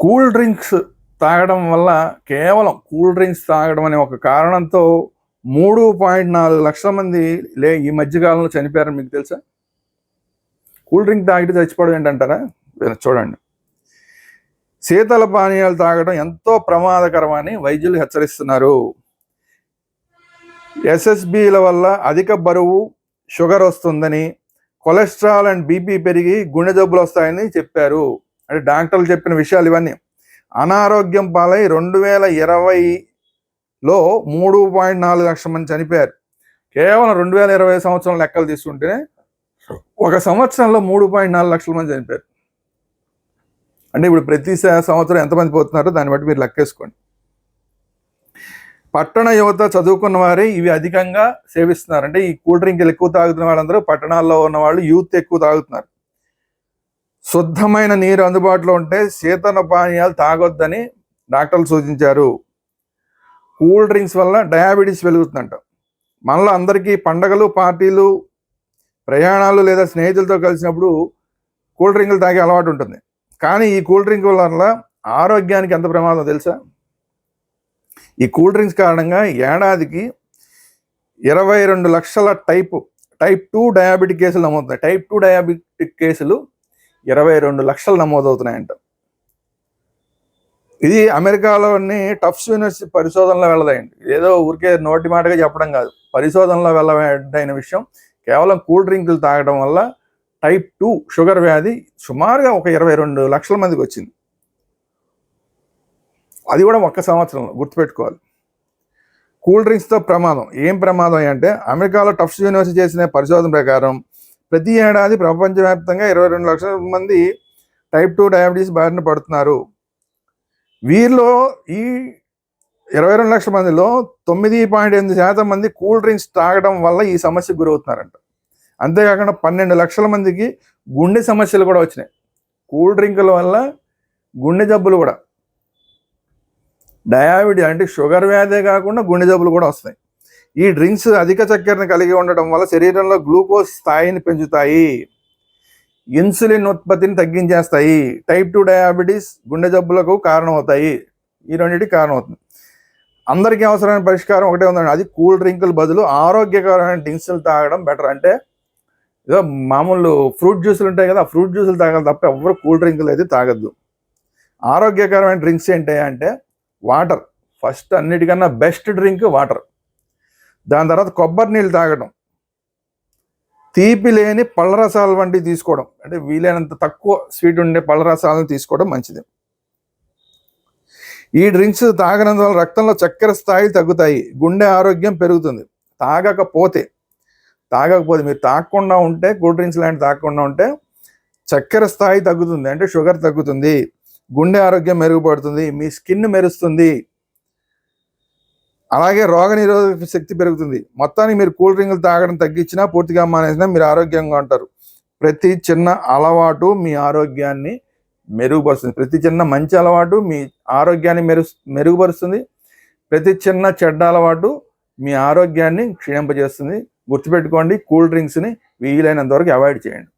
Cool drinks తాగడం వల్ల కేవలం కూల్ డ్రింక్స్ తాగడం అనే ఒక కారణంతో 3.4 లక్షల మంది ఈ మధ్యకాలంలో చనిపోయారని మీకు తెలుసా? కూల్ డ్రింక్ తాగితే చచ్చిపోవడం ఏంటంటారా? చూడండి, శీతల పానీయాలు తాగడం ఎంతో ప్రమాదకరమని వైద్యులు హెచ్చరిస్తున్నారు. ఎస్ఎస్బిల వల్ల అధిక బరువు, షుగర్ వస్తుందని, కొలెస్ట్రాల్ అండ్ బీపీ పెరిగి గుండె జబ్బులు వస్తాయని చెప్పారు. అంటే డాక్టర్లు చెప్పిన విషయాలు ఇవన్నీ. అనారోగ్యం పాలై 2020లో 3.4 లక్షల మంది చనిపోయారు. కేవలం 2020 సంవత్సరం లెక్కలు తీసుకుంటేనే ఒక సంవత్సరంలో 3.4 లక్షల మంది చనిపోయారు. అంటే ఇప్పుడు ప్రతి సంవత్సరం ఎంతమంది పోతున్నారో దాన్ని బట్టి మీరు లెక్కేసుకోండి. పట్టణ యువత, చదువుకున్న వారే ఇవి అధికంగా సేవిస్తున్నారు. అంటే ఈ కూల్ డ్రింక్లు ఎక్కువ తాగుతున్న వాళ్ళందరూ పట్టణాల్లో ఉన్న వాళ్ళు, యూత్ ఎక్కువ తాగుతున్నారు. శుద్ధమైన నీరు అందుబాటులో ఉంటే శీతల పానీయాలు తాగొద్దని డాక్టర్లు సూచించారు. కూల్ డ్రింక్స్ వల్ల డయాబెటీస్ పెరుగుతుందంట. మనలో అందరికీ పండగలు, పార్టీలు, ప్రయాణాలు లేదా స్నేహితులతో కలిసినప్పుడు కూల్ డ్రింకులు తాగే అలవాటు ఉంటుంది. కానీ ఈ కూల్ డ్రింక్ వల్ల ఆరోగ్యానికి ఎంత ప్రమాదం తెలుసా? ఈ కూల్ డ్రింక్స్ కారణంగా ఏడాదికి 22 లక్షల టైప్ 2 డయాబెటిక్ కేసులు నమోదవుతున్నాయి. టైప్ 2 డయాబెటిక్ కేసులు 22 లక్షలు నమోదవుతున్నాయంట. ఇది అమెరికాలోని టఫ్స్ యూనివర్సిటీ పరిశోధనలో వెళ్ళదైంది. ఏదో ఊరికే నోటి మాటగా చెప్పడం కాదు, పరిశోధనలో వెళ్ళదైన విషయం. కేవలం కూల్ డ్రింకులు తాగడం వల్ల టైప్ 2 షుగర్ వ్యాధి సుమారుగా ఒక 22 లక్షల మందికి వచ్చింది. అది కూడా ఒక్క సంవత్సరంలో. గుర్తుపెట్టుకోవాలి. కూల్ డ్రింక్స్తో ప్రమాదం. ఏం ప్రమాదం అంటే అమెరికాలో టఫ్స్ యూనివర్సిటీ చేసిన పరిశోధన ప్రకారం ప్రతి ఏడాది ప్రపంచవ్యాప్తంగా 22 లక్షల మంది టైప్ 2 డయాబెటీస్ బారిన పడుతున్నారు. వీరిలో ఈ 22 లక్షల మందిలో 9.8% మంది కూల్ డ్రింక్స్ తాగడం వల్ల ఈ సమస్యకు గురవుతున్నారంట. అంతేకాకుండా 12 లక్షల మందికి గుండె సమస్యలు కూడా వచ్చినాయి. కూల్ డ్రింకుల వల్ల గుండె జబ్బులు కూడా, డయాబెటీస్ అంటే షుగర్ వ్యాధే కాకుండా గుండె జబ్బులు కూడా వస్తాయి. ఈ డ్రింక్స్ అధిక చక్కెరను కలిగి ఉండటం వల్ల శరీరంలో గ్లూకోజ్ స్థాయిని పెంచుతాయి, ఇన్సులిన్ ఉత్పత్తిని తగ్గించేస్తాయి. టైప్ 2 డయాబెటీస్, గుండె జబ్బులకు కారణమవుతాయి. ఈ రెండింటికి కారణమవుతుంది. అందరికీ అవసరమైన పరిష్కారం ఒకటే ఉందండి, అది కూల్ డ్రింకుల బదులు ఆరోగ్యకరమైన డ్రింక్స్లు తాగడం బెటర్. అంటే ఏదో మామూలు ఫ్రూట్ జ్యూసులు ఉంటాయి కదా, ఆ ఫ్రూట్ జ్యూసులు తాగాలి తప్ప ఎవరు కూల్ డ్రింకులు అయితే తాగద్దు. ఆరోగ్యకరమైన డ్రింక్స్ ఏంటి అంటే వాటర్. ఫస్ట్ అన్నిటికన్నా బెస్ట్ డ్రింక్ వాటర్. దాని తర్వాత కొబ్బరి నీళ్ళు తాగడం, తీపి లేని పళ్ళ రసాలు వంటివి తీసుకోవడం, అంటే వీలైనంత తక్కువ స్వీట్ ఉండే పళ్ళ రసాలను తీసుకోవడం మంచిది. ఈ డ్రింక్స్ తాగనందువల్ల రక్తంలో చక్కెర స్థాయి తగ్గుతాయి, గుండె ఆరోగ్యం పెరుగుతుంది. తాగకపోతే మీరు తాగకుండా ఉంటే, కూల్ డ్రింక్స్ లాంటివి తాగకుండా ఉంటే చక్కెర స్థాయి తగ్గుతుంది, అంటే షుగర్ తగ్గుతుంది, గుండె ఆరోగ్యం మెరుగుపడుతుంది, మీ స్కిన్ మెరుస్తుంది, అలాగే రోగనిరోధక శక్తి పెరుగుతుంది. మొత్తానికి మీరు కూల్ డ్రింకులు తాగడం తగ్గించినా, పూర్తిగా మానేసినా మీరు ఆరోగ్యంగా ఉంటారు. ప్రతి చిన్న అలవాటు మీ ఆరోగ్యాన్ని మెరుగుపరుస్తుంది. ప్రతి చిన్న మంచి అలవాటు మీ ఆరోగ్యాన్ని మెరుగుపరుస్తుంది. ప్రతి చిన్న చెడ్డ అలవాటు మీ ఆరోగ్యాన్ని క్షీణింపజేస్తుంది. గుర్తుపెట్టుకోండి, కూల్ డ్రింక్స్ని వీలైనంత వరకు అవాయిడ్ చేయండి.